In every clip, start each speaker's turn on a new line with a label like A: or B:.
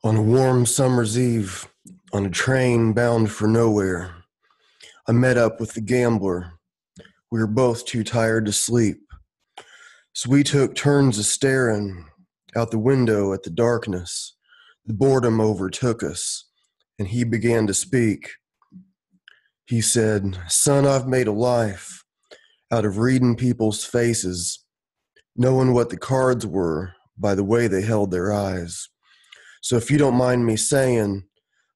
A: On a warm summer's eve, on a train bound for nowhere, I met up with the gambler. We were both too tired to sleep, so we took turns of staring out the window at the darkness. The boredom overtook us, and he began to speak. He said, "Son, I've made a life out of reading people's faces, knowing what the cards were by the way they held their eyes. So if you don't mind me saying,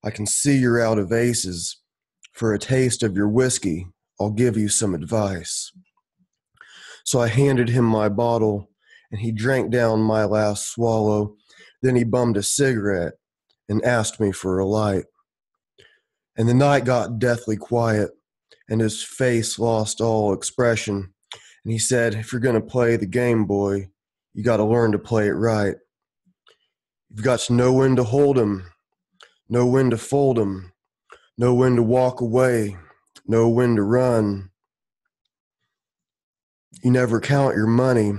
A: I can see you're out of aces. For a taste of your whiskey, I'll give you some advice." So I handed him my bottle, and he drank down my last swallow. Then he bummed a cigarette and asked me for a light. And the night got deathly quiet, and his face lost all expression. And he said, "If you're going to play the game, boy, you got to learn to play it right. You've got to know when to hold 'em, know when to fold 'em, know when to walk away, know when to run. You never count your money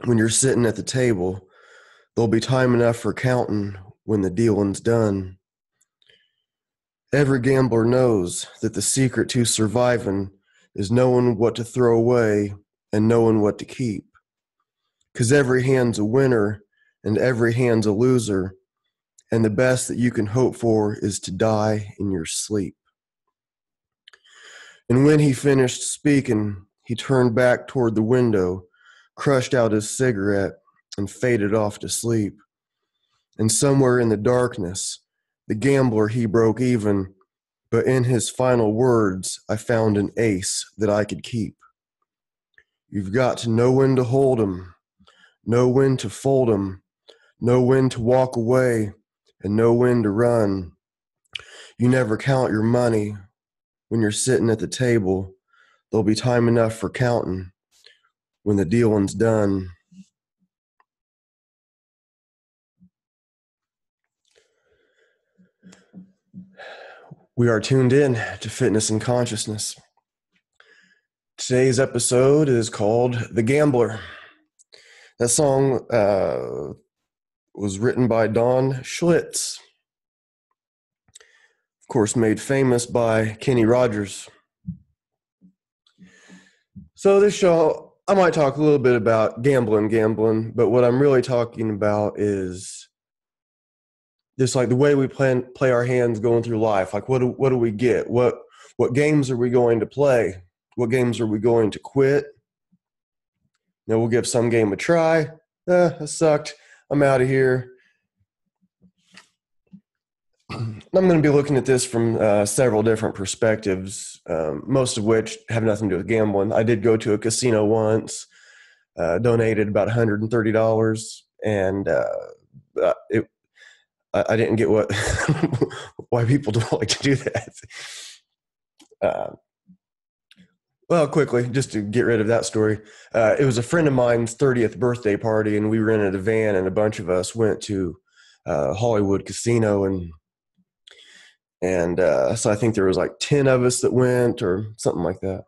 A: when you're sitting at the table. There'll be time enough for counting when the dealing's done." Every gambler knows that the secret to surviving is knowing what to throw away and knowing what to keep. 'Cause every hand's a winner and every hand's a loser, and the best that you can hope for is to die in your sleep. And when he finished speaking, he turned back toward the window, crushed out his cigarette, and faded off to sleep. And somewhere in the darkness, the gambler, he broke even, but in his final words, I found an ace that I could keep. You've got to know when to hold 'em, know when to fold 'em, know when to walk away, and know when to run. You never count your money when you're sitting at the table. There'll be time enough for counting when the dealing's done. We are tuned in to Fitness and Consciousness. Today's episode is called The Gambler. That song was written by Don Schlitz, of course, made famous by Kenny Rogers. So this show, I might talk a little bit about gambling, but what I'm really talking about is just like the way we play our hands going through life. Like what do we get? What games are we going to play? What games are we going to quit? You know, we'll give some game a try. That sucked. I'm out of here. I'm going to be looking at this from several different perspectives, most of which have nothing to do with gambling. I did go to a casino once, donated about $130, and I didn't get what why people don't like to do that. Well, quickly, just to get rid of that story, it was a friend of mine's 30th birthday party, and we rented a van, and a bunch of us went to Hollywood Casino, and so I think there was like 10 of us that went, or something like that.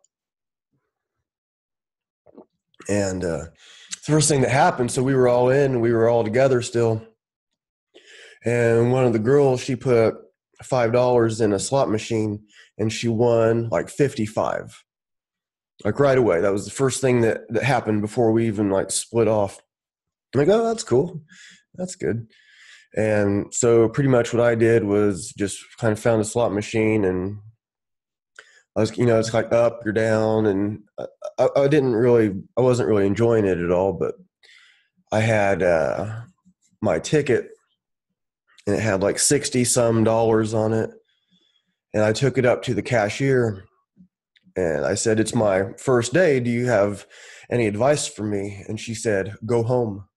A: And the first thing that happened, so we were all in, we were all together still. And one of the girls, she put $5 in a slot machine, and she won like 55. Like right away. That was the first thing that happened before we even like split off. I'm like, oh, that's cool. That's good. And so pretty much what I did was just kind of found a slot machine, and I was, it's like up, you're down, and I wasn't really enjoying it at all, but I had my ticket, and it had like 60 some dollars on it. And I took it up to the cashier, and I said, "It's my first day. Do you have any advice for me?" And she said, "Go home."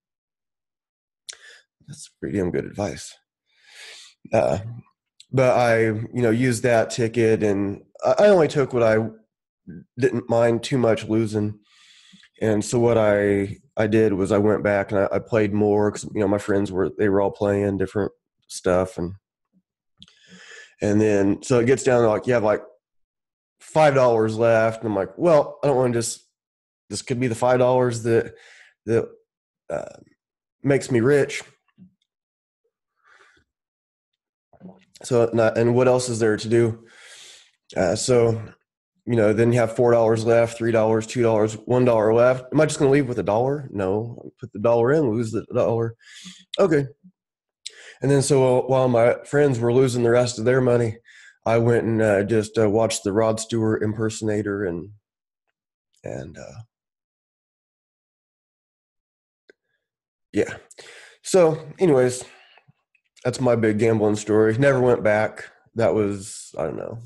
A: That's pretty damn good advice. But I, used that ticket, and I only took what I didn't mind too much losing. And so what I did was I went back and I played more because, my friends they were all playing different stuff. And then, so it gets down to like, you have like $5 left. And I'm like, well, I don't want to this could be the $5 that makes me rich. So, and what else is there to do? So, then you have $4 left, $3, $2, $1 left. Am I just going to leave with $1? No, put the dollar in, lose the dollar. Okay. And then so while my friends were losing the rest of their money, I went and just watched the Rod Stewart impersonator and yeah. So, anyways, that's my big gambling story. Never went back. That was, I don't know,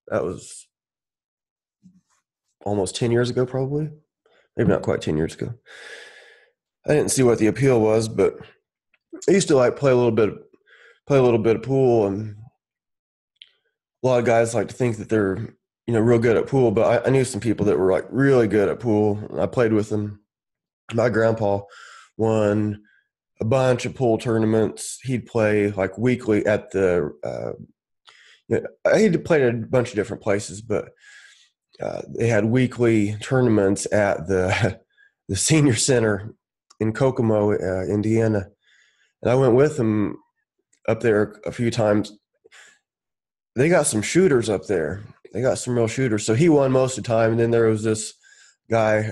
A: that was almost 10 years ago, probably. Maybe not quite 10 years ago. I didn't see what the appeal was, but I used to like play a little bit of pool, and a lot of guys like to think that they're, real good at pool, but I knew some people that were like really good at pool. I played with them. My grandpa won a bunch of pool tournaments. He'd play like weekly at the, he'd play at a bunch of different places, but they had weekly tournaments at the the senior center in Kokomo, Indiana. And I went with him up there a few times. They got some shooters up there. They got some real shooters. So he won most of the time. And then there was this guy.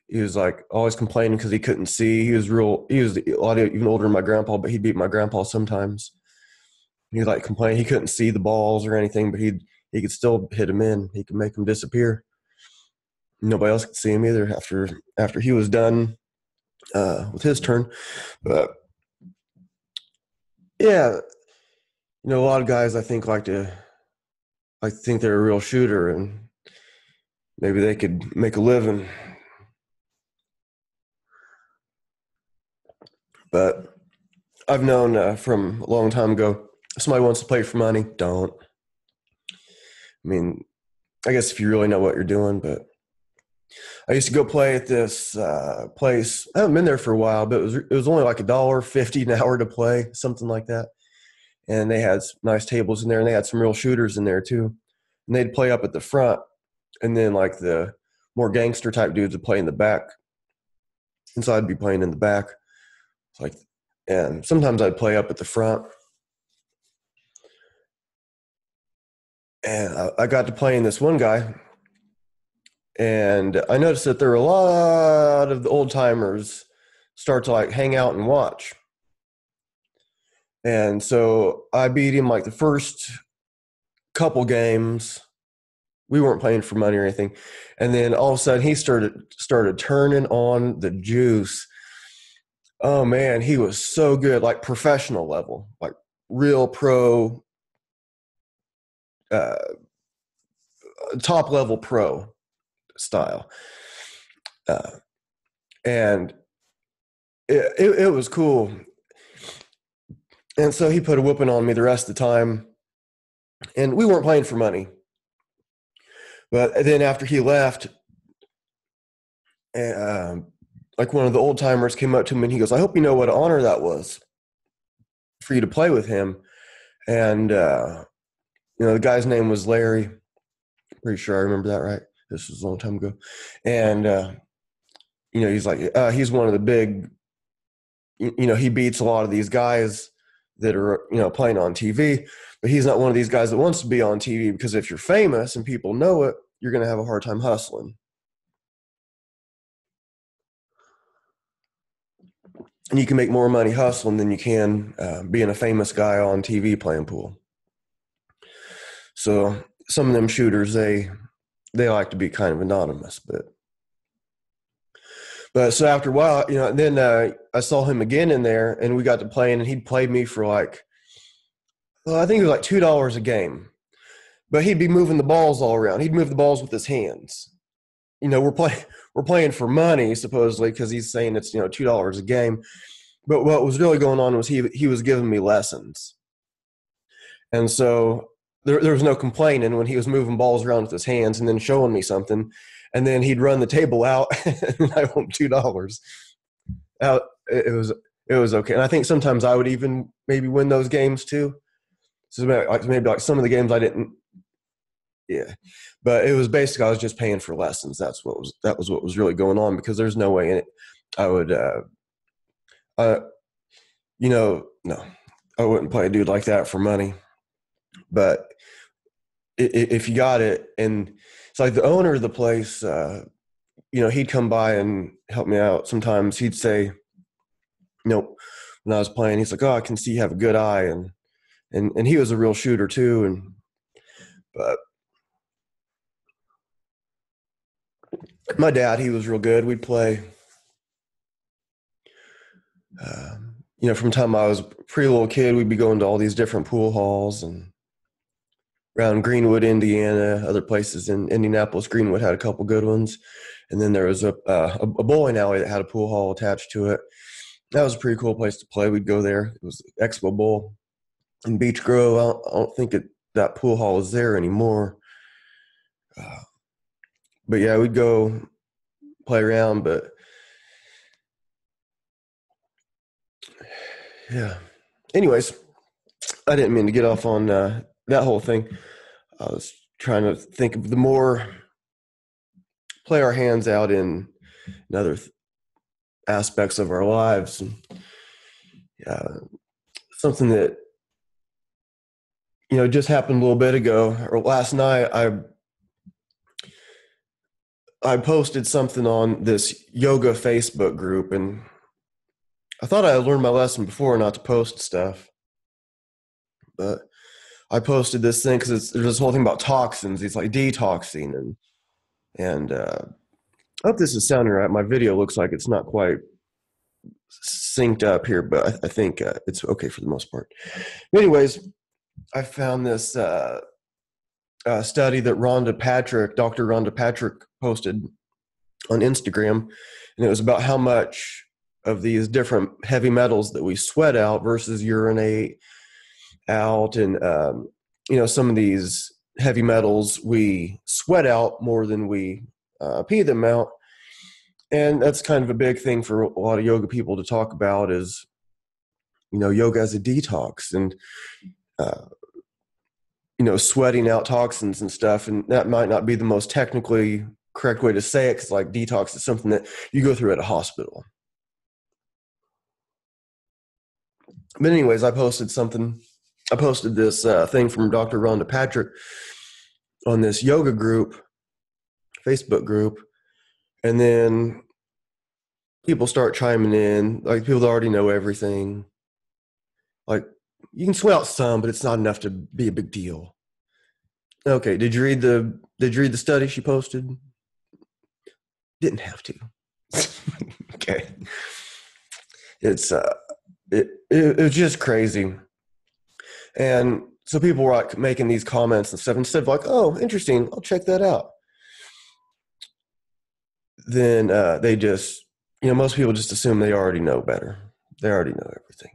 A: He was like always complaining because he couldn't see. He was a lot even older than my grandpa, but he beat my grandpa sometimes. He like complained he couldn't see the balls or anything, but he could still hit him in. He could make them disappear. Nobody else could see him either after he was done with his turn. But yeah, a lot of guys I think like to think they're a real shooter and maybe they could make a living. But I've known from a long time ago, if somebody wants to play for money, don't. I mean, I guess if you really know what you're doing, but I used to go play at this place. I haven't been there for a while, but it was only like $1.50 an hour to play, something like that. And they had nice tables in there, and they had some real shooters in there too. And they'd play up at the front, and then like the more gangster type dudes would play in the back. And so I'd be playing in the back. It's like, and sometimes I'd play up at the front. And I got to playing this one guy, and I noticed that there were a lot of the old timers start to like hang out and watch. And so I beat him like the first couple games. We weren't playing for money or anything. And then all of a sudden he started turning on the juice. Oh man, he was so good, like professional level, like real pro, top level pro style. And it was cool. And so he put a whooping on me the rest of the time. And we weren't playing for money. But then after he left, like one of the old timers came up to him and he goes, "I hope you know what an honor that was for you to play with him." And, the guy's name was Larry. Pretty sure I remember that right. This was a long time ago. And, he's like, he's one of the big, he beats a lot of these guys that are, playing on TV, but he's not one of these guys that wants to be on TV, because if you're famous and people know it, you're going to have a hard time hustling. And you can make more money hustling than you can being a famous guy on TV playing pool. So some of them shooters, they like to be kind of anonymous, but so after a while, then I saw him again in there, and we got to playing, and he'd played me for like, I think it was like $2 a game, but he'd be moving the balls all around. He'd move the balls with his hands. We're playing for money supposedly, because he's saying it's $2 a game, but what was really going on was he was giving me lessons, and so there was no complaining when he was moving balls around with his hands and then showing me something, and then he'd run the table out and I won $2 out. It was okay, and I think sometimes I would even maybe win those games too. So maybe like some of the games I didn't. Yeah, but it was basically I was just paying for lessons. That was what was really going on, because there's no way in it I would, no, I wouldn't play a dude like that for money. But if you got it, and it's like the owner of the place, he'd come by and help me out. Sometimes he'd say, when I was playing, he's like, "Oh, I can see you have a good eye," and he was a real shooter too. But my dad, he was real good. We'd play. From the time I was a pretty little kid, we'd be going to all these different pool halls and around Greenwood, Indiana, other places in Indianapolis. Greenwood had a couple good ones, and then there was a bowling alley that had a pool hall attached to it. That was a pretty cool place to play. We'd go there. It was Expo Bowl in Beech Grove. I don't think that pool hall is there anymore. But yeah, we'd go play around. But yeah. Anyways, I didn't mean to get off on that whole thing. I was trying to think of the more play our hands out in other aspects of our lives. And something that, just happened a little bit ago or last night, I posted something on this yoga Facebook group, and I thought I had learned my lesson before not to post stuff. But I posted this thing because there's this whole thing about toxins. It's like detoxing, and I hope this is sounding right. My video looks like it's not quite synced up here, but I think it's okay for the most part. But anyways, I found this study that Dr. Rhonda Patrick posted on Instagram, and it was about how much of these different heavy metals that we sweat out versus urinate out. And, some of these heavy metals we sweat out more than we pee them out. And that's kind of a big thing for a lot of yoga people to talk about is, yoga as a detox and, sweating out toxins and stuff. And that might not be the most technically correct way to say it, because like detox is something that you go through at a hospital. But anyways, I posted this thing from Dr. Rhonda Patrick on this yoga group, Facebook group. And then people start chiming in, like people that already know everything. Like, you can sweat out some, but it's not enough to be a big deal. Okay, did you read the study she posted? Didn't have to. Okay. It's it was just crazy. And so people were like making these comments and stuff, instead of like, oh, interesting, I'll check that out. Then they just, most people just assume they already know better. They already know everything.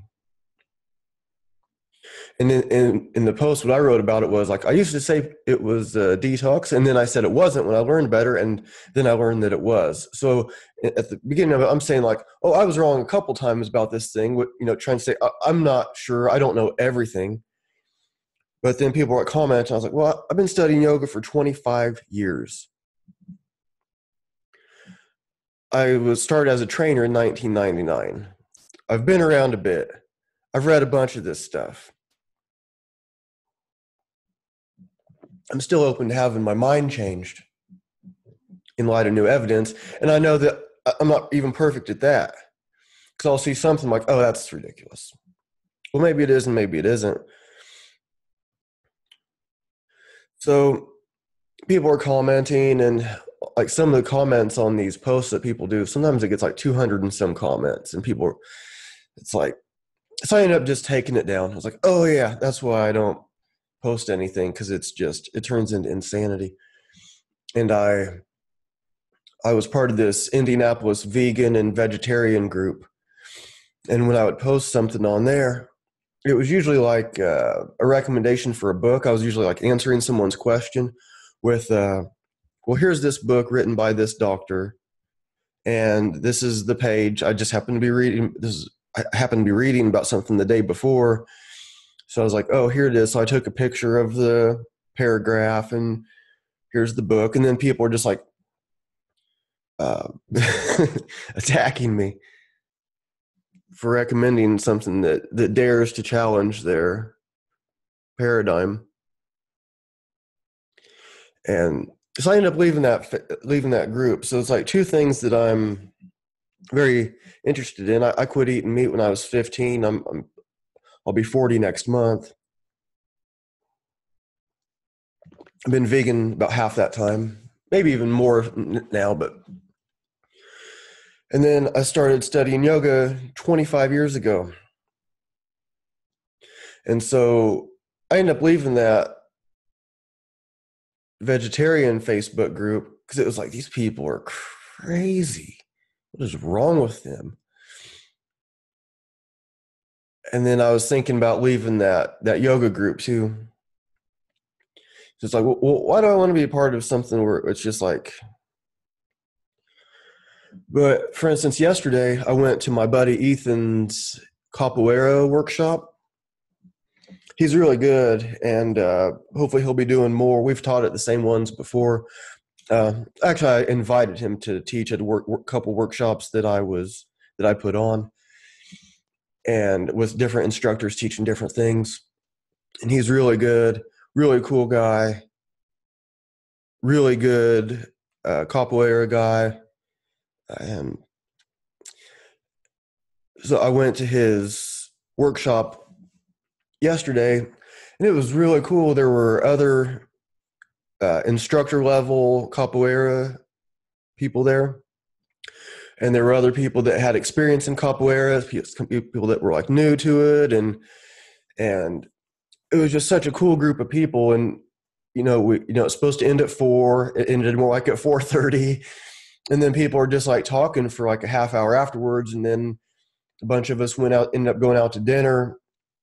A: And then in the post, what I wrote about it was like, I used to say it was a detox, and then I said it wasn't when I learned better, and then I learned that it was. So at the beginning of it, I'm saying like, oh, I was wrong a couple times about this thing, trying to say, I'm not sure, I don't know everything. But then people were commenting, I was like, well, I've been studying yoga for 25 years. I was started as a trainer in 1999. I've been around a bit. I've read a bunch of this stuff. I'm still open to having my mind changed in light of new evidence. And I know that I'm not even perfect at that, because I'll see something like, oh, that's ridiculous. Well, maybe it is and maybe it isn't. So people are commenting, and like some of the comments on these posts that people do, sometimes it gets like 200 and some comments, and it's like, so I ended up just taking it down. I was like, oh yeah, that's why I don't post anything, because it turns into insanity. And I was part of this Indianapolis vegan and vegetarian group, and when I would post something on there, it was usually like a recommendation for a book. I was usually like answering someone's question with, well, here's this book written by this doctor, and this is the page. I happened to be reading about something the day before. So I was like, oh, here it is. So I took a picture of the paragraph, and here's the book. And then people were just like attacking me. for recommending something that dares to challenge their paradigm. And so I ended up leaving that group. So it's like two things that I'm very interested in. I quit eating meat when I was 15. I'll be 40 next month. I've been vegan about half that time, maybe even more now, and then I started studying yoga 25 years ago. And so I ended up leaving that vegetarian Facebook group because it was like, these people are crazy. What is wrong with them? And then I was thinking about leaving that yoga group too. So it's like, well, why do I want to be a part of something where it's just like, but for instance, yesterday I went to my buddy Ethan's capoeira workshop. He's really good, and hopefully he'll be doing more. We've taught at the same ones before. Actually, I invited him to teach at a couple workshops that I put on, and with different instructors teaching different things. And he's really good, really cool guy, really good capoeira guy. And so I went to his workshop yesterday, and it was really cool. There were other instructor level capoeira people there, and there were other people that had experience in capoeira, people that were like new to it, and it was just such a cool group of people. And it's supposed to end at 4. It ended more like at 4:30, and then people are just like talking for like a half hour afterwards, and then a bunch of us ended up going out to dinner.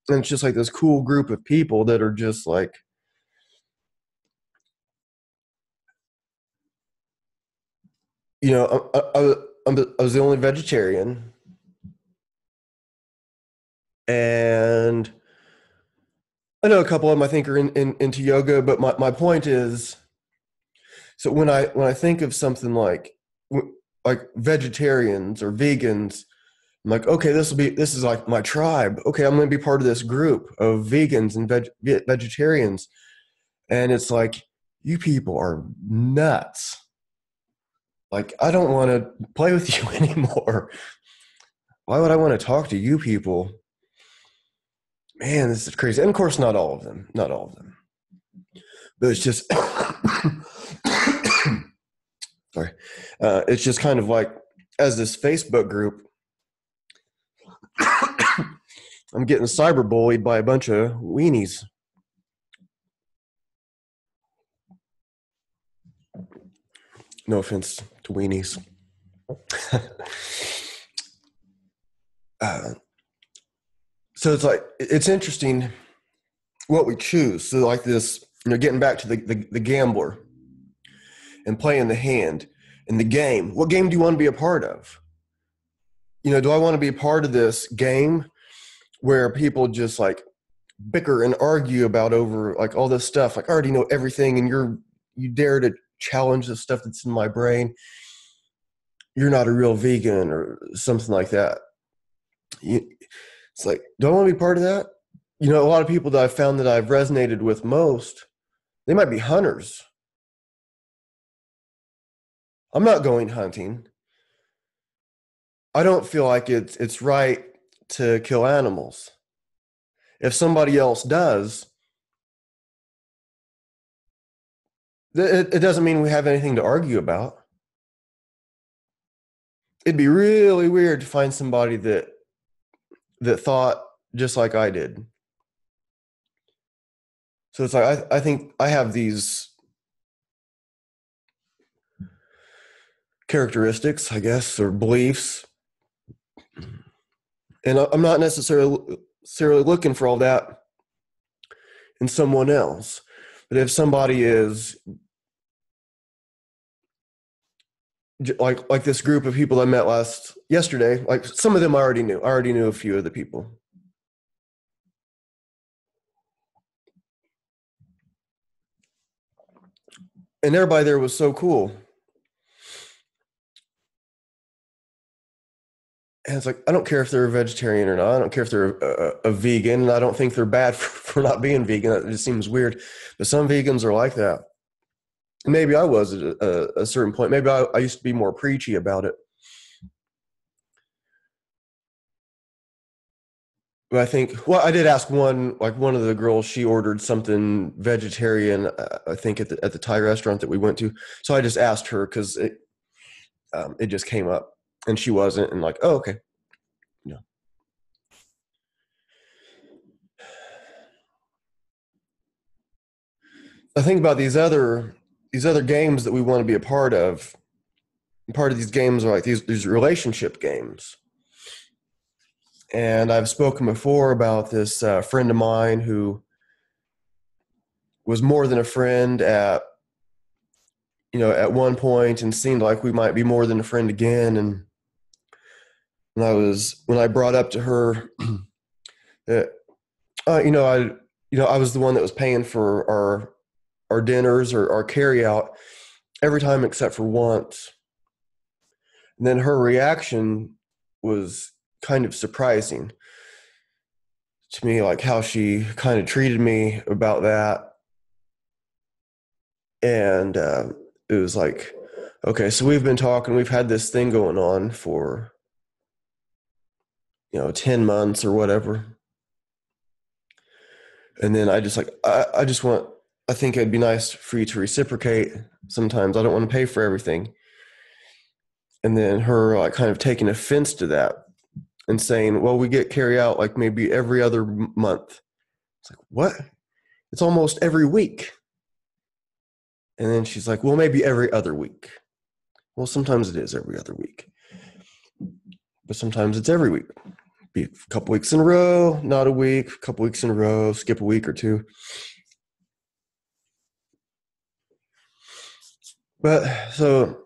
A: And it's just like this cool group of people that are just like, I was the only vegetarian, and I know a couple of them I think are into yoga. But my point is, so when I think of something like vegetarians or vegans, I'm like, okay, this is like my tribe. Okay, I'm going to be part of this group of vegans and vegetarians, and it's like, you people are nuts. Like, I don't want to play with you anymore. Why would I want to talk to you people? Man, this is crazy. And of course, not all of them. But it's just, sorry. It's just kind of like, as this Facebook group, I'm getting cyberbullied by a bunch of weenies. No offense to weenies. So it's like, it's interesting what we choose. So like this, getting back to the gambler and playing the hand and the game. What game do you want to be a part of? Do I want to be a part of this game where people just like bicker and argue about over like all this stuff? Like, I already know everything, and you dare to challenge the stuff that's in my brain. You're not a real vegan or something like that. It's like, do I want to be part of that? A lot of people that I've found that I've resonated with most, they might be hunters. I'm not going hunting. I don't feel like it's right to kill animals. If somebody else does, it doesn't mean we have anything to argue about. It'd be really weird to find somebody that thought just like I did. So it's like, I think I have these characteristics, I guess, or beliefs, and I'm not necessarily looking for all that in someone else. But if somebody is like this group of people I met yesterday, like some of them I already knew. I already knew a few of the people. And everybody there was so cool. And it's like, I don't care if they're a vegetarian or not. I don't care if they're a vegan. And I don't think they're bad for not being vegan. It just seems weird. But some vegans are like that. And maybe I was at a certain point. Maybe I used to be more preachy about it. But I think, well, I did ask one of the girls, she ordered something vegetarian, I think at the Thai restaurant that we went to. So I just asked her because it just came up and she wasn't. And like, oh, okay. No. I think about these other games that we want to be a part of. Part of these games are like these relationship games. And I've spoken before about this friend of mine who was more than a friend at one point and seemed like we might be more than a friend again. And when I brought up to her that I was the one that was paying for our dinners or our carry out every time except for once. And then her reaction was kind of surprising to me, like how she kind of treated me about that. And it was like, okay, so we've been talking, we've had this thing going on for 10 months or whatever. And then I just like, I think it'd be nice for you to reciprocate. Sometimes I don't want to pay for everything. And then her like kind of taking offense to that and saying, well, we get carry out like maybe every other month. It's like, what? It's almost every week. And then she's like, well, maybe every other week. Well, sometimes it is every other week, but sometimes it's every week. Be a couple weeks in a row, not a week, a couple weeks in a row, skip a week or two. But so,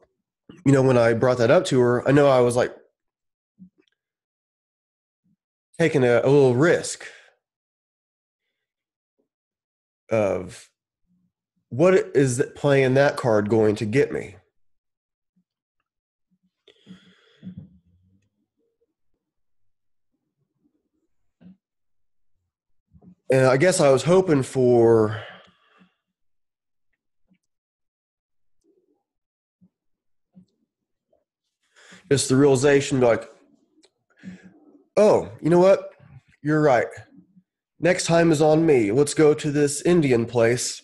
A: when I brought that up to her, I know I was like taking a little risk of what is playing that card going to get me. And I guess I was hoping for just the realization, like, oh, you know what? You're right. Next time is on me. Let's go to this Indian place.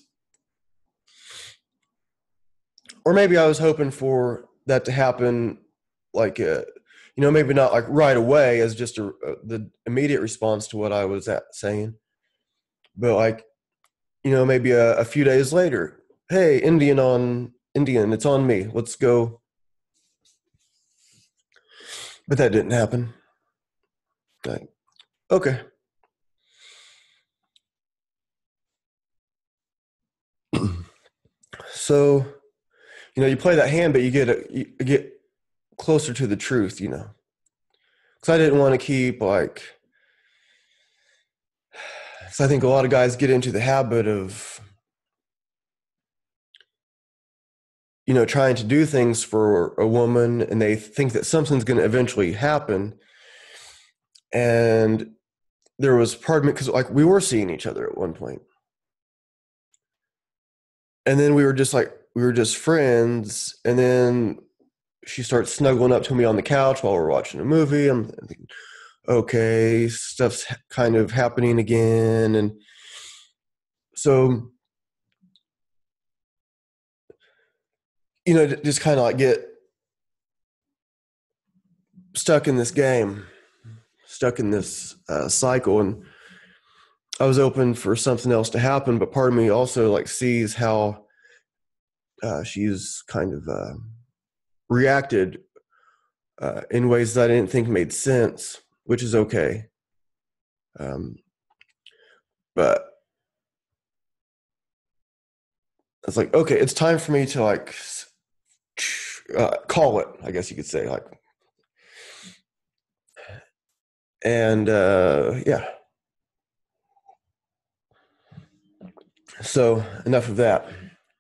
A: Or maybe I was hoping for that to happen, like, maybe not like right away as just the immediate response to what I was saying, but like, maybe a few days later, hey, Indian, it's on me. Let's go. But that didn't happen. Like, okay. So, you play that hand, but you get closer to the truth, because I didn't want to keep like, because I think a lot of guys get into the habit of, trying to do things for a woman and they think that something's going to eventually happen. And there was part of me, because like we were seeing each other at one point. And then we were just friends. And then she starts snuggling up to me on the couch while we're watching a movie. I'm thinking, okay, stuff's kind of happening again. And so, just kind of like get stuck in this game, stuck in this cycle. And I was open for something else to happen, but part of me also like sees how she's kind of reacted in ways that I didn't think made sense, which is okay. But it's like, okay, it's time for me to like call it, I guess you could say, like, and yeah. So enough of that.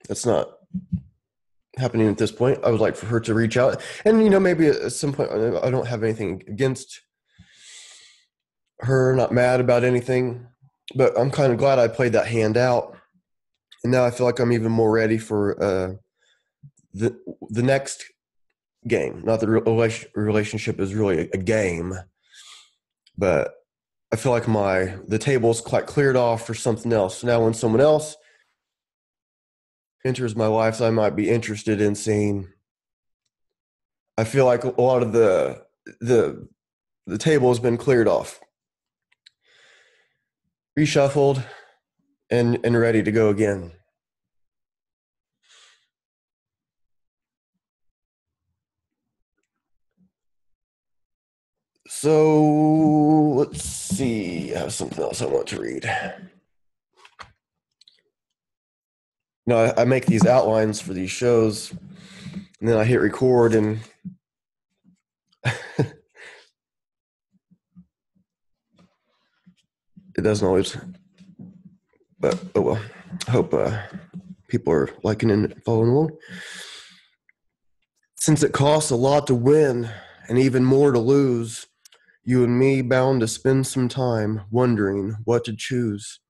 A: That's not happening at this point. I would like for her to reach out, and maybe at some point, I don't have anything against her, not mad about anything, but I'm kind of glad I played that hand out, and now I feel like I'm even more ready for the next game. Not that relationship is really a game, but I feel like the table's quite cleared off for something else. Now, when someone else enters my life, so I might be interested in seeing. I feel like a lot of the table has been cleared off, reshuffled, and ready to go again. So let's see. I have something else I want to read. I make these outlines for these shows, and then I hit record, and it doesn't always. But oh well. I hope people are liking and following along. Since it costs a lot to win and even more to lose, you and me bound to spend some time wondering what to choose.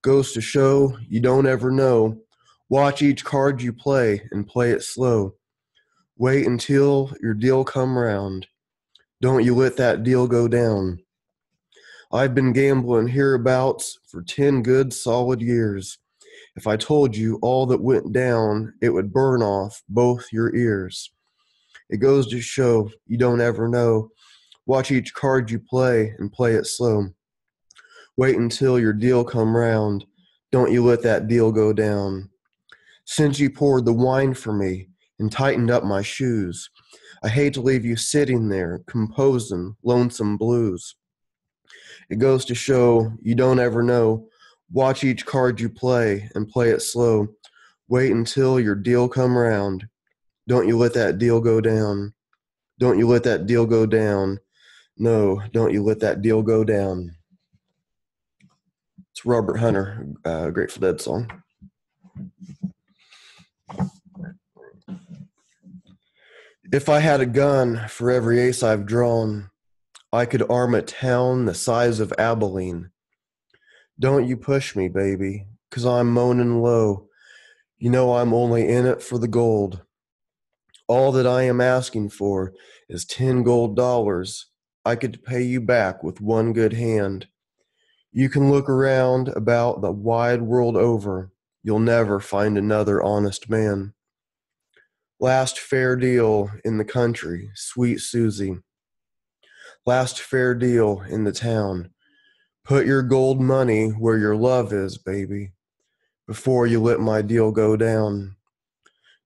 A: Goes to show you don't ever know. Watch each card you play and play it slow. Wait until your deal come round. Don't you let that deal go down. I've been gambling hereabouts for 10 good solid years. If I told you all that went down, it would burn off both your ears. It goes to show you don't ever know. Watch each card you play and play it slow. Wait until your deal come round. Don't you let that deal go down. Since you poured the wine for me and tightened up my shoes, I hate to leave you sitting there composing lonesome blues. It goes to show you don't ever know. Watch each card you play and play it slow. Wait until your deal come round. Don't you let that deal go down. Don't you let that deal go down. No, don't you let that deal go down. It's Robert Hunter, Grateful Dead song. If I had a gun for every ace I've drawn, I could arm a town the size of Abilene. Don't you push me, baby, 'cause I'm moaning low. You know I'm only in it for the gold. All that I am asking for is 10 gold dollars. I could pay you back with one good hand. You can look around about the wide world over. You'll never find another honest man. Last fair deal in the country, sweet Susie. Last fair deal in the town. Put your gold money where your love is, baby, before you let my deal go down.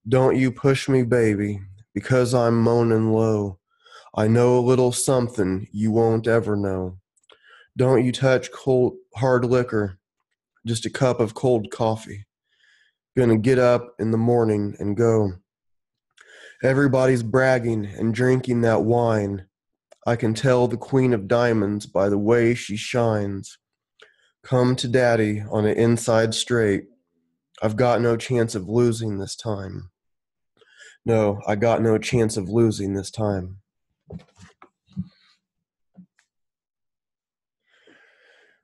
A: Don't you push me, baby, because I'm moaning low. I know a little something you won't ever know. Don't you touch cold, hard liquor, just a cup of cold coffee. Gonna get up in the morning and go. Everybody's bragging and drinking that wine. I can tell the queen of diamonds by the way she shines. Come to daddy on an inside straight. I've got no chance of losing this time. No, I got no chance of losing this time.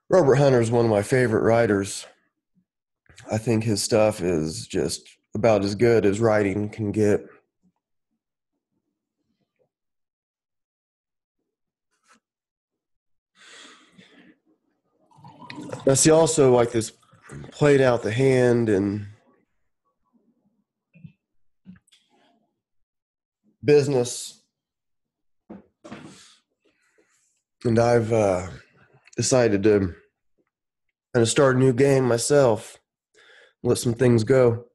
A: Robert Hunter is one of my favorite writers. I think his stuff is just about as good as writing can get. I see also like this played out the hand and business. And I've decided to kind of start a new game myself, let some things go.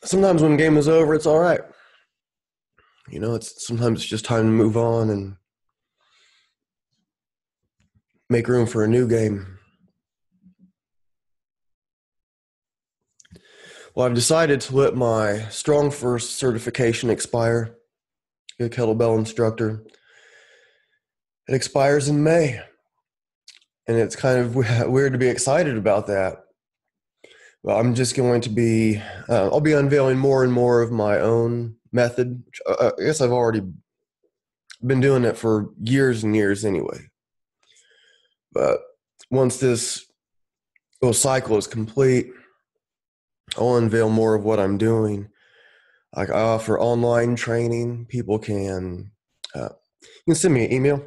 A: Sometimes when the game is over, it's all right. Sometimes it's just time to move on and make room for a new game. Well, I've decided to let my Strong First certification expire. Be a kettlebell instructor. It expires in May. And it's kind of weird to be excited about that. Well, I'm just going to be, I'll be unveiling more and more of my own method. Which, I guess I've already been doing it for years and years anyway. But once this little cycle is complete, I'll unveil more of what I'm doing. Like I offer online training. People can, you can send me an email.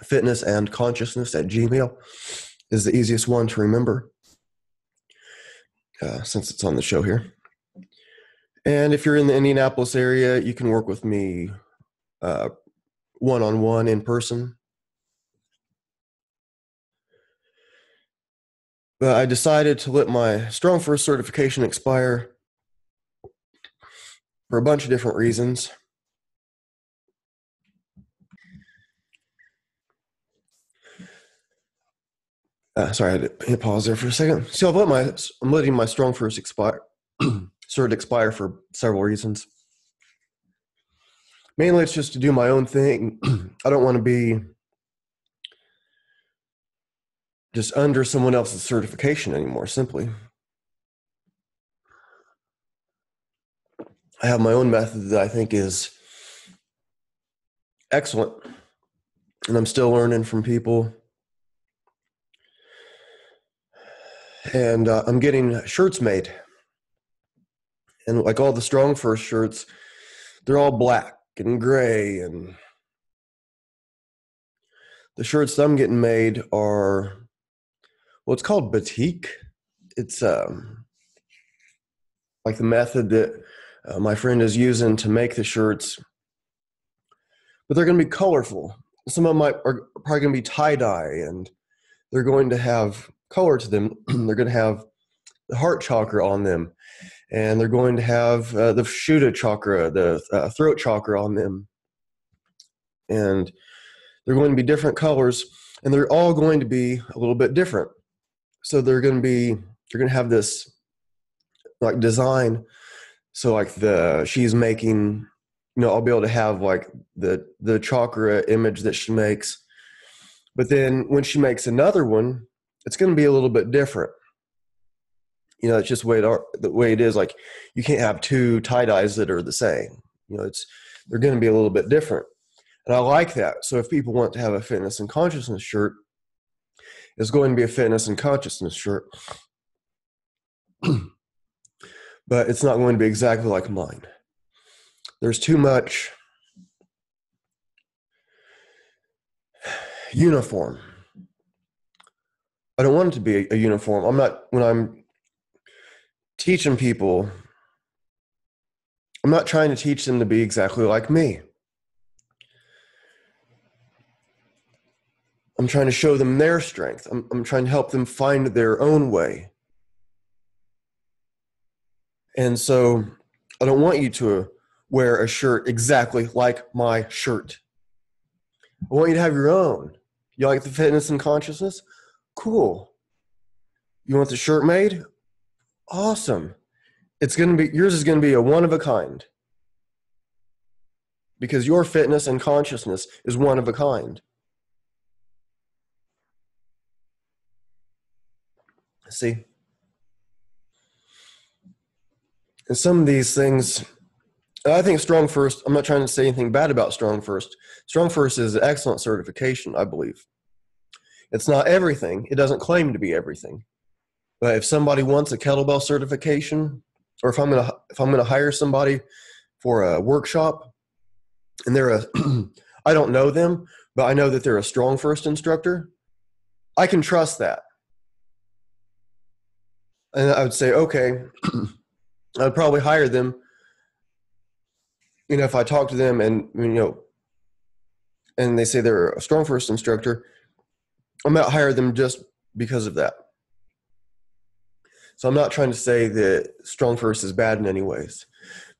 A: fitnessandconsciousness@gmail is the easiest one to remember, since it's on the show here. And if you're in the Indianapolis area, you can work with me one-on-one in person. But I decided to let my Strong First certification expire for a bunch of different reasons. Sorry, I had to pause there for a second. So I'm letting my Strong First cert expire for several reasons. Mainly, it's just to do my own thing. I don't want to be just under someone else's certification anymore, simply. I have my own method that I think is excellent, and I'm still learning from people. And I'm getting shirts made. And like all the Strong First shirts, they're all black and gray. And the shirts that I'm getting made are, well, it's called batik. It's like the method that my friend is using to make the shirts. But they're going to be colorful. Some of them are probably going to be tie-dye, and they're going to have color to them. They're going to have the heart chakra on them, and they're going to have the Shuddha chakra, the throat chakra on them. And they're going to be different colors, and they're all going to be a little bit different. So they're going to have this like design. So like she's making, I'll be able to have like the chakra image that she makes. But then when she makes another one, it's going to be a little bit different. It's just the way it is. Like you can't have two tie-dyes that are the same. They're going to be a little bit different. And I like that. So if people want to have a fitness and consciousness shirt, it's going to be a fitness and consciousness shirt. But it's not going to be exactly like mine. There's too much uniform. I don't want it to be a uniform. When I'm teaching people, I'm not trying to teach them to be exactly like me. I'm trying to show them their strength. I'm trying to help them find their own way. And so I don't want you to wear a shirt exactly like my shirt. I want you to have your own. You like the fitness and consciousness? Cool. You want the shirt made? Awesome. Yours is going to be a one of a kind. Because your fitness and consciousness is one of a kind. See? And some of these things, I think Strong First, I'm not trying to say anything bad about Strong First. Strong First is an excellent certification, I believe. It's not everything. It doesn't claim to be everything. But if somebody wants a kettlebell certification, or if I'm gonna hire somebody for a workshop, and I don't know them, but I know that they're a Strong First instructor, I can trust that. And I would say, okay, I'd probably hire them. If I talk to them and and they say they're a Strong First instructor, I might hire them just because of that. So I'm not trying to say that Strong First is bad in any ways.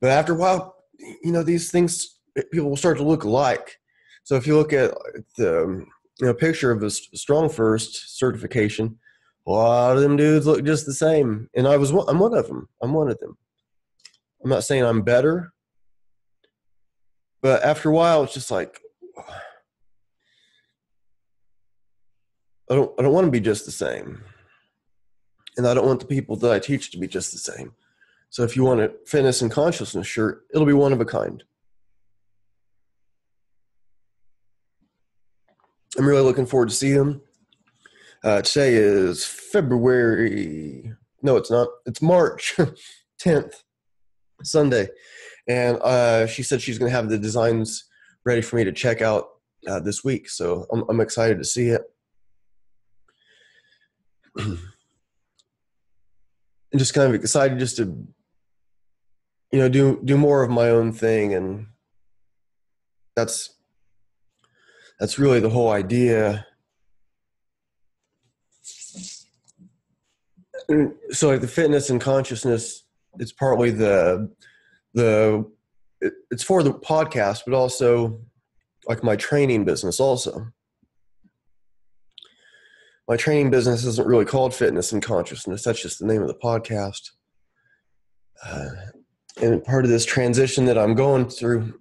A: But after a while, these things, people will start to look alike. So if you look at the picture of a Strong First certification, a lot of them dudes look just the same. And I'm one of them. I'm not saying I'm better. But after a while, it's just like, I don't want to be just the same. And I don't want the people that I teach to be just the same. So if you want a fitness and consciousness shirt, it'll be one of a kind. I'm really looking forward to seeing them. Today is February. No, it's not. It's March 10th, Sunday. And she said she's going to have the designs ready for me to check out this week. So I'm excited to see it. And just kind of excited just to, do more of my own thing. And that's really the whole idea. And so like the fitness and consciousness, it's partly it's for the podcast, but also like my training business also. My training business isn't really called Fitness and Consciousness. That's just the name of the podcast. And part of this transition that I'm going through,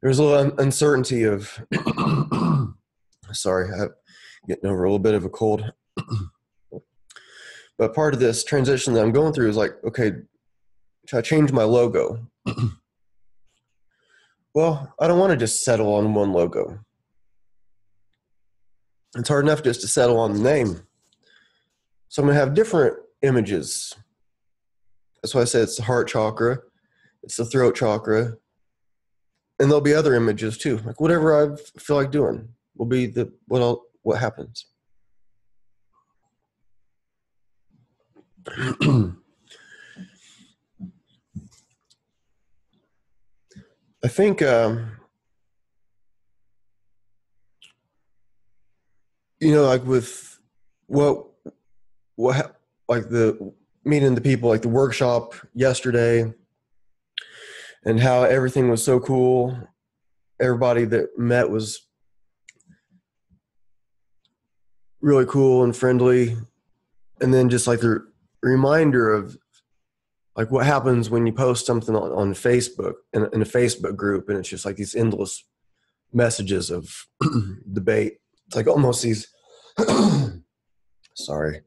A: there's a little uncertainty of, sorry, I'm getting over a little bit of a cold. But part of this transition that I'm going through is like, okay, should I change my logo? Well, I don't want to just settle on one logo. It's hard enough just to settle on the name. So I'm going to have different images. That's why I said it's the heart chakra, it's the throat chakra, and there'll be other images too. Like whatever I feel like doing will be what happens. I think like with what like the meeting the people, like the workshop yesterday, and how everything was so cool. Everybody that met was really cool and friendly. And then just like the reminder of like what happens when you post something on Facebook in a Facebook group, and it's just like these endless messages of debate. It's like almost these sorry,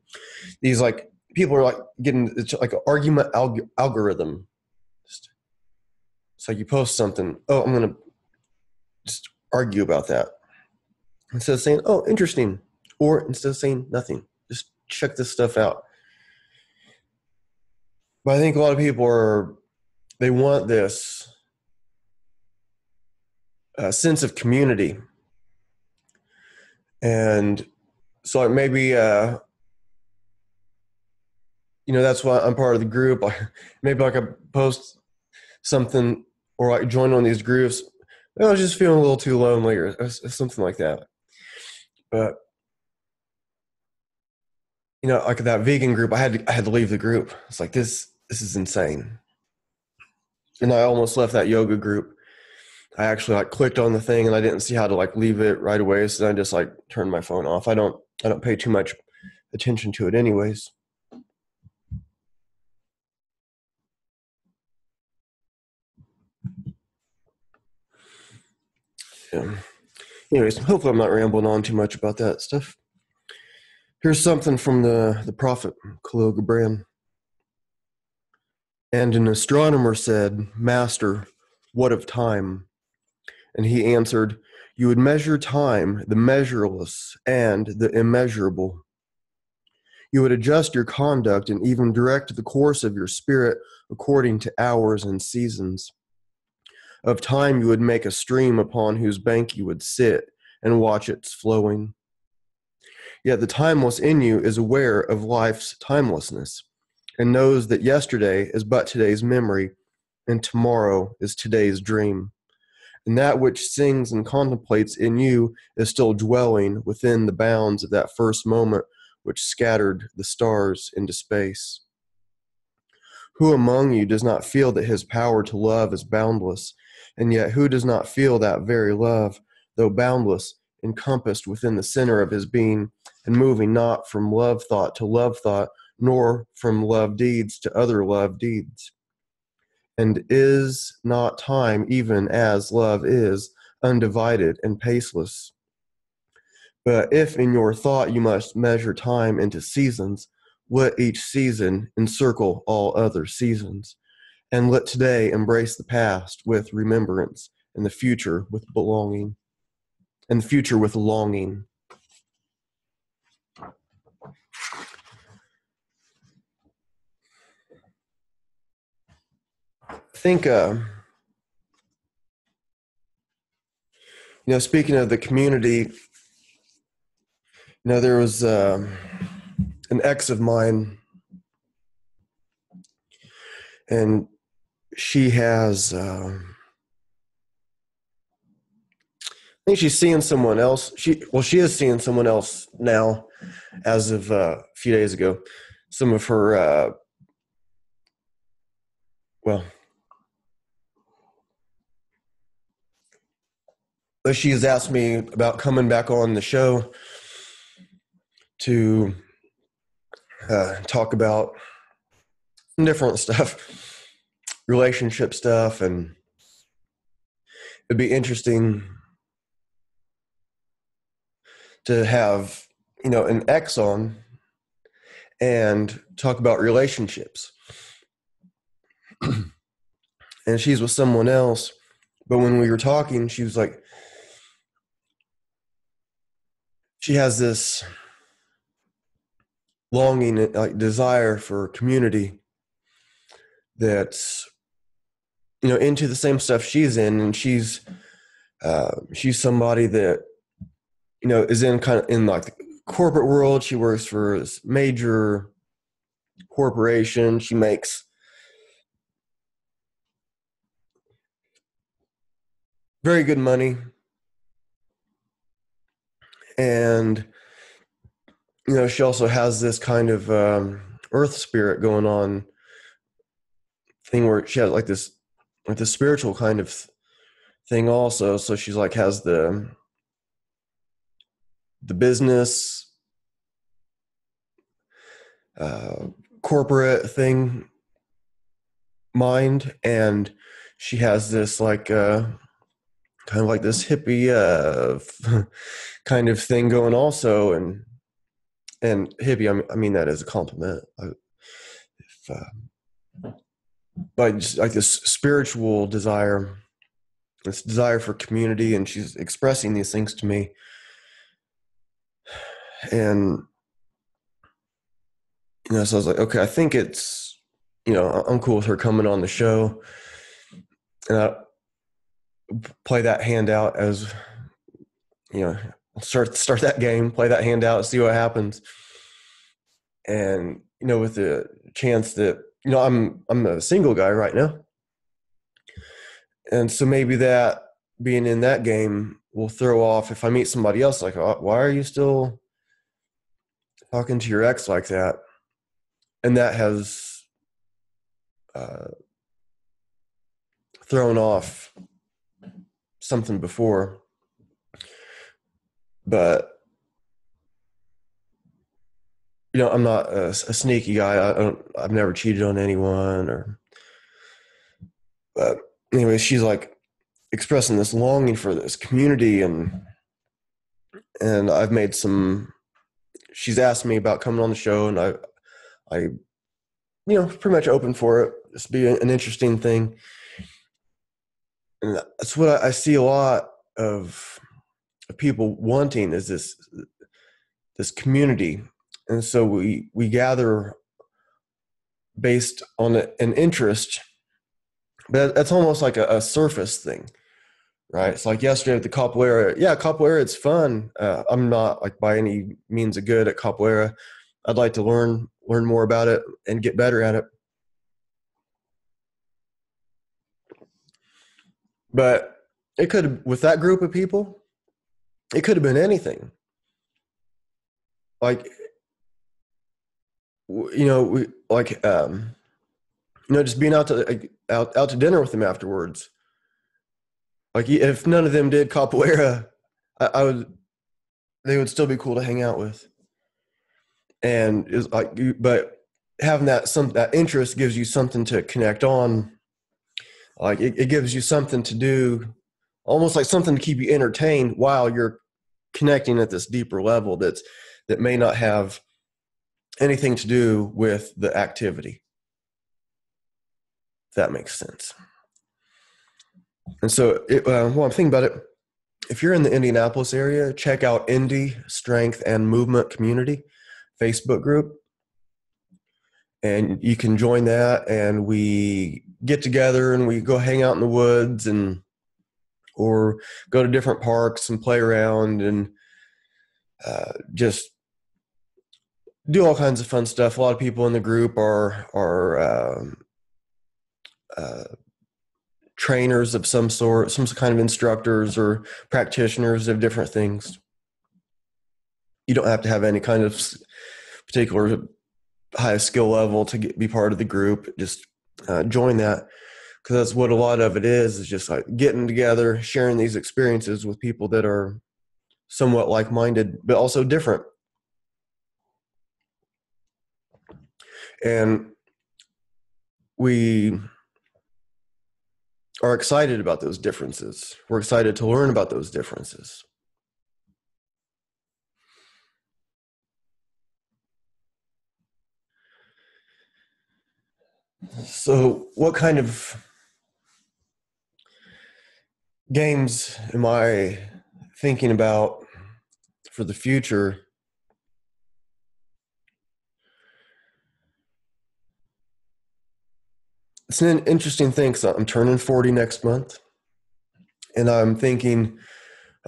A: these like people are like getting, it's like an argument algorithm. It's like you post something, oh, I'm going to just argue about that. Instead of saying, oh, interesting. Or instead of saying nothing, just check this stuff out. But I think a lot of people they want this sense of community. And so like maybe, that's why I'm part of the group. Maybe I could post something or like join one of these groups. I was just feeling a little too lonely or something like that. But, like that vegan group, I had to leave the group. It's like, this is insane. And I almost left that yoga group. I actually like clicked on the thing and I didn't see how to like leave it right away. So I just like turned my phone off. I don't pay too much attention to it anyways. Yeah. Anyways, hopefully I'm not rambling on too much about that stuff. Here's something from the prophet, Khalil Gibran. And an astronomer said, Master, what of time? And he answered, you would measure time, the measureless and the immeasurable. You would adjust your conduct and even direct the course of your spirit according to hours and seasons. Of time you would make a stream upon whose bank you would sit and watch its flowing. Yet the timeless in you is aware of life's timelessness and knows that yesterday is but today's memory and tomorrow is today's dream. And that which sings and contemplates in you is still dwelling within the bounds of that first moment which scattered the stars into space. Who among you does not feel that his power to love is boundless, and yet who does not feel that very love, though boundless, encompassed within the center of his being, and moving not from love thought to love thought, nor from love deeds to other love deeds? And is not time, even as love is, undivided and paceless? But if in your thought you must measure time into seasons, let each season encircle all other seasons. And let today embrace the past with remembrance and the future with belonging. And the future with longing. I think, speaking of the community, there was an ex of mine, and she has, I think she's seeing someone else. She is seeing someone else now, as of a few days ago. Some of her, she has asked me about coming back on the show to talk about different stuff, relationship stuff, and it'd be interesting to have, an ex on and talk about relationships. And she's with someone else, but when we were talking, she was like, she has this longing, like desire for community that's, into the same stuff she's in. And she's somebody that, is in kind of in like the corporate world. She works for this major corporation. She makes very good money. And, she also has this kind of earth spirit going on thing where she has like this spiritual kind of thing also. So she's like has the business corporate thing mind, and she has this like kind of like this hippie kind of thing going also. And hippie, I mean that as a compliment. But just like this spiritual desire, this desire for community, and she's expressing these things to me. And, so I was like, okay, I think it's, I'm cool with her coming on the show. And I play that hand out as, start that game, play that hand out, see what happens. And, with the chance that, I'm a single guy right now. And so maybe that being in that game will throw off if I meet somebody else, like, oh, why are you still talking to your ex like that? And that has thrown off something before. But, I'm not a sneaky guy. I've never cheated on anyone but anyway, she's like expressing this longing for this community, and I've made she's asked me about coming on the show, and I pretty much open for it. This be an interesting thing. And that's what I see a lot of people wanting, is this community. And so we gather based on an interest, but that's almost like a surface thing, right? It's like yesterday at the capoeira. Yeah, capoeira, it's fun. I'm not like by any means a good at capoeira. I'd like to learn more about it and get better at it. But it could have, with that group of people, it could have been anything. Like, we like, just being out to dinner with them afterwards. Like, if none of them did capoeira, they would still be cool to hang out with. And it's like, but having that interest gives you something to connect on. Like it gives you something to do, almost like something to keep you entertained while you're connecting at this deeper level that may not have anything to do with the activity. If that makes sense. And so, while I'm thinking about it, if you're in the Indianapolis area, check out Indie Strength and Movement Community Facebook group. And you can join that, and we get together and we go hang out in the woods or go to different parks and play around and just do all kinds of fun stuff. A lot of people in the group are trainers of some sort, some kind of instructors or practitioners of different things. You don't have to have any kind of particular high skill level to be part of the group. Just join that, because that's what a lot of it is just like getting together, sharing these experiences with people that are somewhat like-minded, but also different. And we are excited about those differences. We're excited to learn about those differences. So what kind of games am I thinking about for the future? It's an interesting thing, because I'm turning 40 next month. And I'm thinking,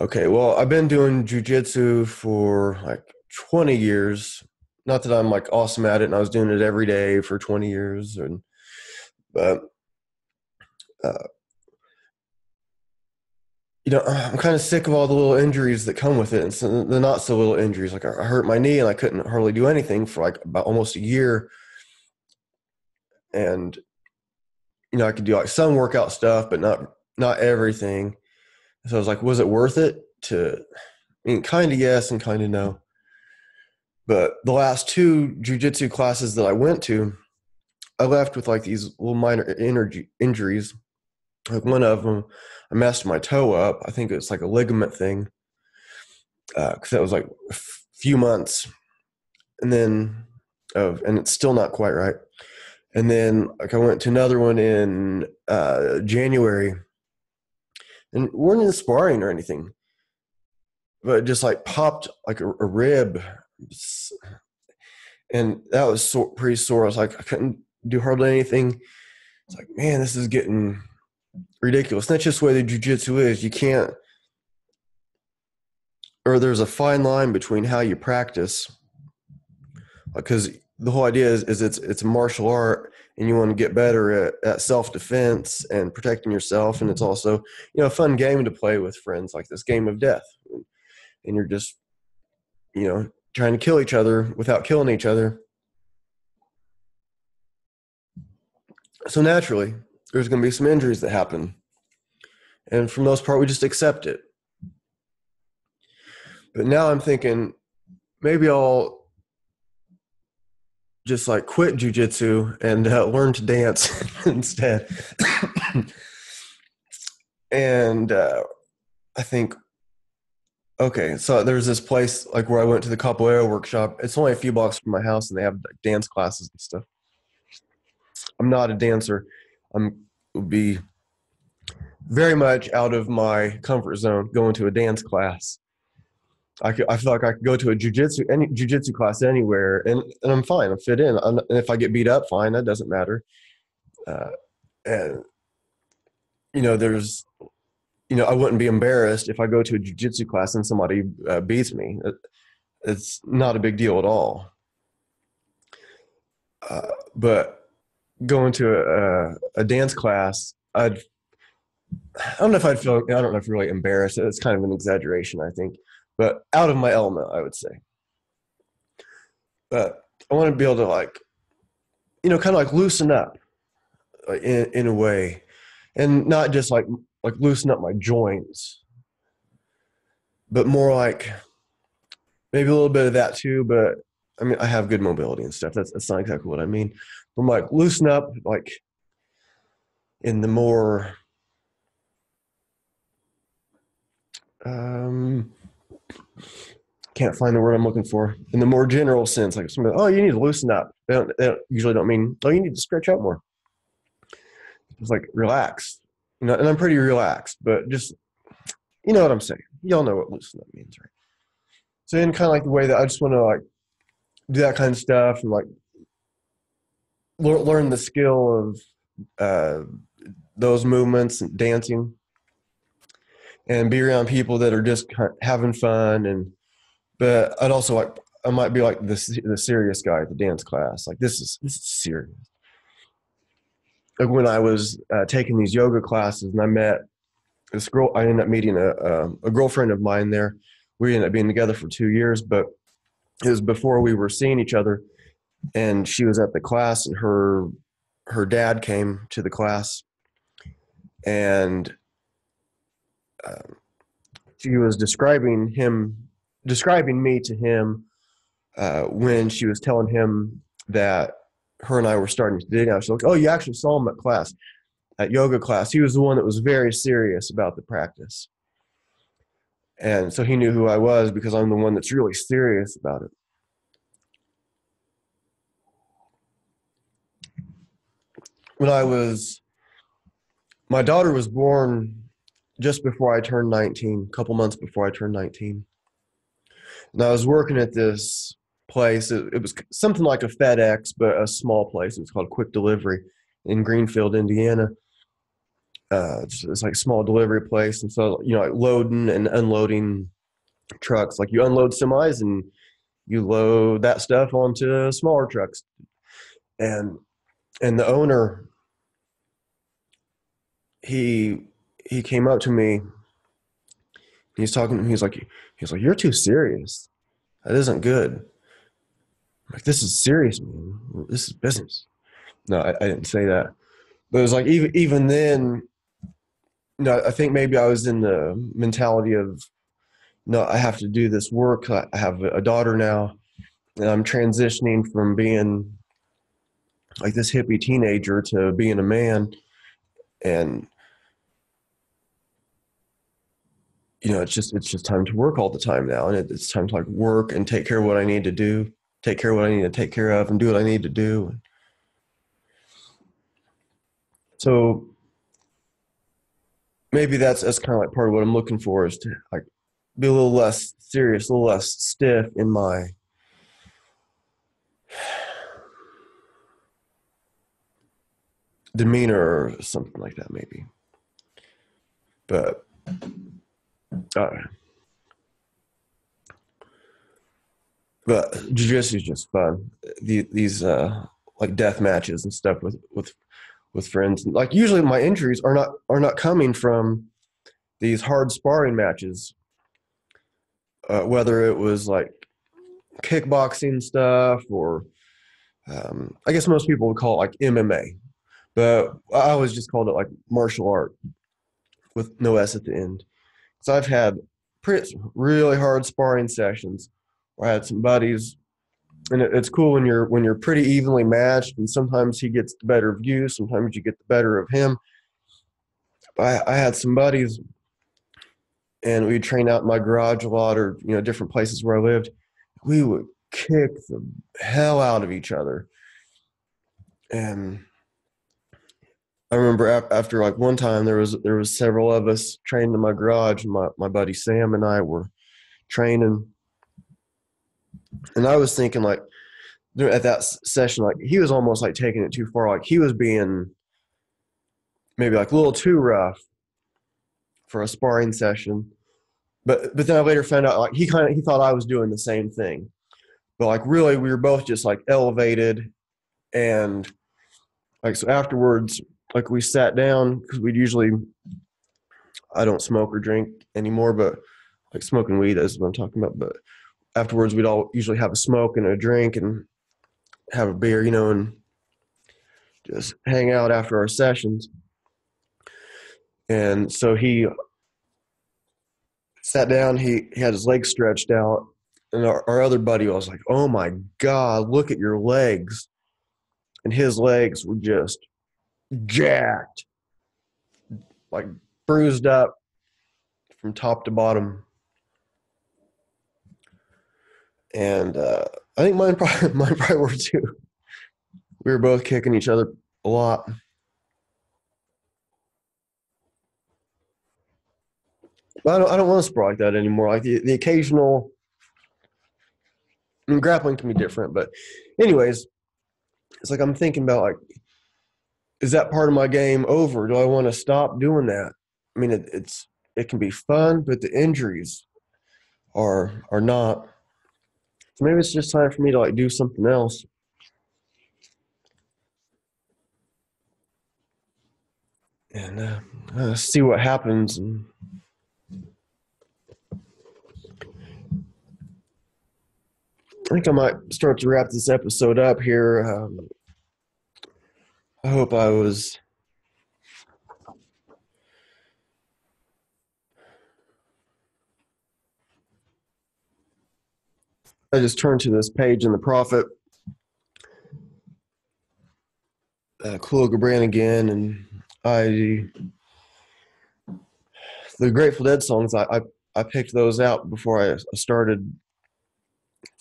A: okay, well, I've been doing jujitsu for like 20 years. Not that I'm like awesome at it, and I was doing it every day for 20 years. But I'm kind of sick of all the little injuries that come with it. And so the not so little injuries, like I hurt my knee and I couldn't hardly do anything for like about almost a year. And, I could do like some workout stuff, but not everything. So I was like, was it worth it kind of yes and kind of no. But the last 2 jujitsu classes that I went to, I left with like these little minor injuries. Like one of them, I messed my toe up. I think it's like a ligament thing, because that was like a few months, and it's still not quite right. And then like I went to another one in January, and we weren't in sparring or anything, but it just like popped like a rib, and that was pretty sore. I was like, I couldn't do hardly anything. It's like, man, this is getting ridiculous. And that's just the way the jiu-jitsu is. You can't, or there's a fine line between how you practice, because the whole idea is it's a martial art, and you want to get better at self-defense and protecting yourself. And it's also, a fun game to play with friends, like this game of death. And you're just, trying to kill each other without killing each other. So naturally, there's going to be some injuries that happen. And for the most part, we just accept it. But now I'm thinking, maybe I'll just like quit jujitsu and learn to dance instead. And I think, okay, so there's this place like where I went to the capoeira workshop. It's only a few blocks from my house, and they have like dance classes and stuff. I'm not a dancer. Would be very much out of my comfort zone going to a dance class. I feel like I could go to a jujitsu class anywhere, and I'm fine. I'm fit in. And if I get beat up, fine. That doesn't matter. And there's, I wouldn't be embarrassed if I go to a jujitsu class and somebody beats me. It's not a big deal at all. But going to a dance class, I don't know if I'd feel. I don't know if really embarrassed. It's kind of an exaggeration, I think. But out of my element, I would say. But I want to be able to kind of like loosen up in a way, and not just like loosen up my joints, but more like maybe a little bit of that too. But I mean, I have good mobility and stuff. That's not exactly what I mean. From like loosen up, like in the more can't find the word I'm looking for. In the more general sense, like somebody, oh, you need to loosen up. They usually don't mean, oh, you need to stretch out more. It's like relax. You know, and I'm pretty relaxed, but just, you know what I'm saying. Y'all know what loosen up means, right? So in kind of like the way that I just want to like do that kind of stuff and like learn the skill of those movements and dancing and be around people that are just kind of having fun. And but I'd also like, I might be like the serious guy at the dance class. Like this is serious. Like when I was taking these yoga classes and I met this girl, I ended up meeting a girlfriend of mine there. We ended up being together for 2 years, but it was before we were seeing each other. And she was at the class, and her dad came to the class, and she was describing me to him when she was telling him that her and I were starting to date now. She's like, "Oh, you actually saw him at yoga class. He was the one that was very serious about the practice." And so he knew who I was because I'm the one that's really serious about it. My daughter was born just before I turned 19, a couple months before I turned 19. And I was working at this place. It was something like a FedEx, but a small place. It was called Quick Delivery in Greenfield, Indiana. It's like a small delivery place. And so, you know, like loading and unloading trucks. Like you unload semis and you load that stuff onto smaller trucks. And the owner, he came up to me. He's talking to me. He's like, "You're too serious. That isn't good." I'm like, "This is serious, man. This is business." No, I didn't say that. But it was like, even then, no, I think maybe I was in the mentality of, no, I have to do this work. I have a daughter now, and I'm transitioning from being like this hippie teenager to being a man. And, you know, it's just time to work all the time now. And it's time to like work and take care of what I need to do, take care of what I need to take care of, and do what I need to do. So maybe that's kind of like part of what I'm looking for, is to like be a little less serious, a little less stiff in my demeanor or something like that, maybe. But uh, jiu-jitsu is just fun. These like death matches and stuff with friends. Like usually my injuries are not coming from these hard sparring matches. Whether it was like kickboxing stuff or I guess most people would call it like MMA, but I always just called it like martial art with no S at the end. So I've had really hard sparring sessions where I had some buddies, and it's cool when you're pretty evenly matched, and sometimes he gets the better of you, sometimes you get the better of him. I had some buddies, and we'd train out in my garage a lot, or you know, different places where I lived. We would kick the hell out of each other, and I remember after like one time there was several of us trained in my garage, and my buddy Sam and I were training, and I was thinking like at that session, like he was almost like taking it too far, like he was being maybe like a little too rough for a sparring session. But then I later found out like he thought I was doing the same thing, but like really we were both just like elevated, and like so afterwards, like we sat down because we'd usually, I don't smoke or drink anymore, but like smoking weed is what I'm talking about. But afterwards, we'd all usually have a smoke and a drink and have a beer, you know, and just hang out after our sessions. And so he sat down, he had his legs stretched out, and our other buddy was like, "Oh my God, look at your legs." And his legs were just jacked, like bruised up from top to bottom. And I think mine probably, mine probably were too. We were both kicking each other a lot. But I don't want to spar like that anymore. Like the occasional, I mean, grappling can be different, but anyways, it's like I'm thinking about like, is that part of my game over? Do I want to stop doing that? I mean, it can be fun, but the injuries are not. So maybe it's just time for me to like do something else and see what happens. And I think I might start to wrap this episode up here. I hope I just turned to this page in the Prophet, Khalil Gibran again, and the Grateful Dead songs, I picked those out before I started.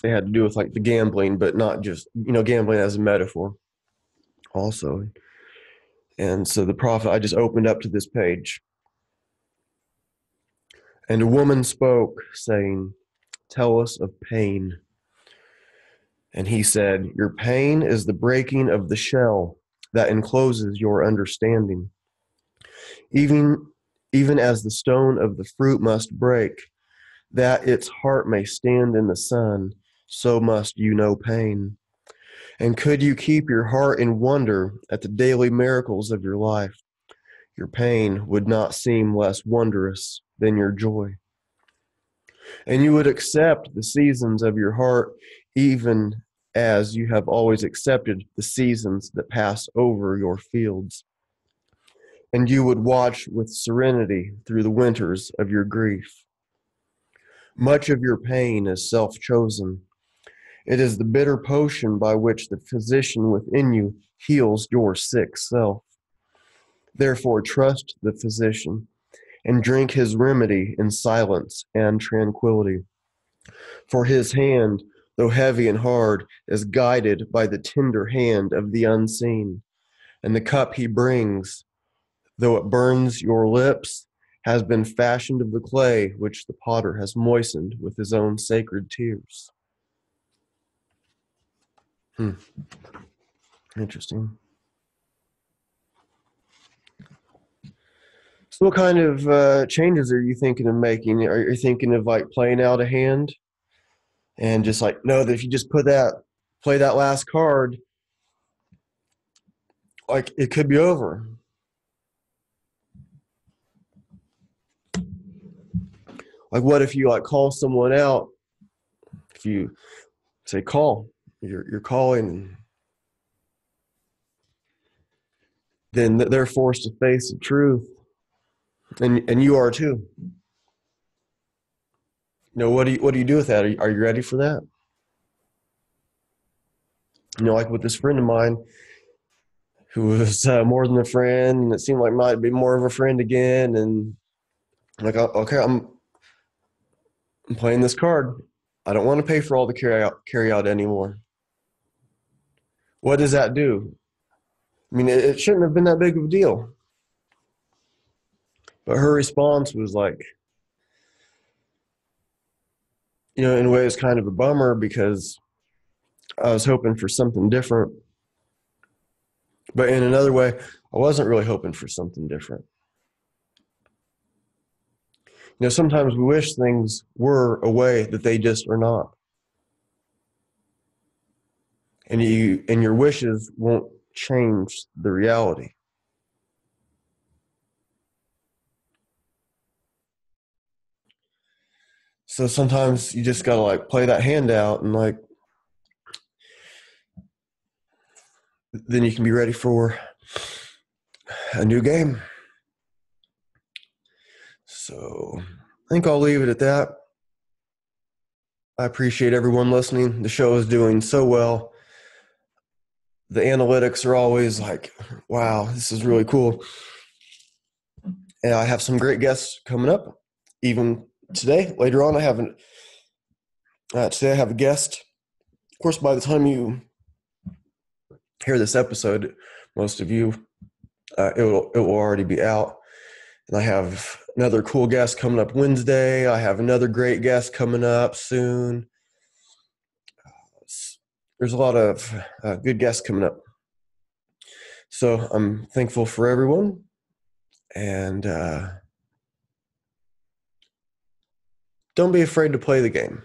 A: They had to do with like the gambling, but not just, gambling as a metaphor also. And so the Prophet, I just opened up to this page. And a woman spoke, saying, "Tell us of pain." And he said, "Your pain is the breaking of the shell that encloses your understanding. Even, even as the stone of the fruit must break, that its heart may stand in the sun, so must you know pain. And could you keep your heart in wonder at the daily miracles of your life, your pain would not seem less wondrous than your joy. And you would accept the seasons of your heart even as you have always accepted the seasons that pass over your fields. And you would watch with serenity through the winters of your grief. Much of your pain is self-chosen. It is the bitter potion by which the physician within you heals your sick self. Therefore, trust the physician and drink his remedy in silence and tranquility. For his hand, though heavy and hard, is guided by the tender hand of the unseen. And the cup he brings, though it burns your lips, has been fashioned of the clay which the potter has moistened with his own sacred tears. Interesting. So what kind of changes are you thinking of making? Are you thinking of like playing out a hand and just like know that if you just play that last card, like it could be over? Like what if you like call someone out? If you say call, you're calling, then they're forced to face the truth, and you are too. What do you do with that? Are you ready for that? Like with this friend of mine who was more than a friend, and it seemed like might be more of a friend again, and like okay, I'm playing this card. I don't want to pay for all the carry out anymore. What does that do? I mean, it shouldn't have been that big of a deal. But her response was like, in a way, it's kind of a bummer because I was hoping for something different. But in another way, I wasn't really hoping for something different. Sometimes we wish things were a way that they just are not. And your wishes won't change the reality. So sometimes you just gotta like play that hand out and like then you can be ready for a new game. So I think I'll leave it at that. I appreciate everyone listening. The show is doing so well. The analytics are always like, wow, this is really cool. And I have some great guests coming up. Even today, later on, I have Today I have a guest. Of course, by the time you hear this episode, most of you, it will already be out. And I have another cool guest coming up Wednesday. I have another great guest coming up soon. There's a lot of good guests coming up. So I'm thankful for everyone. And don't be afraid to play the game.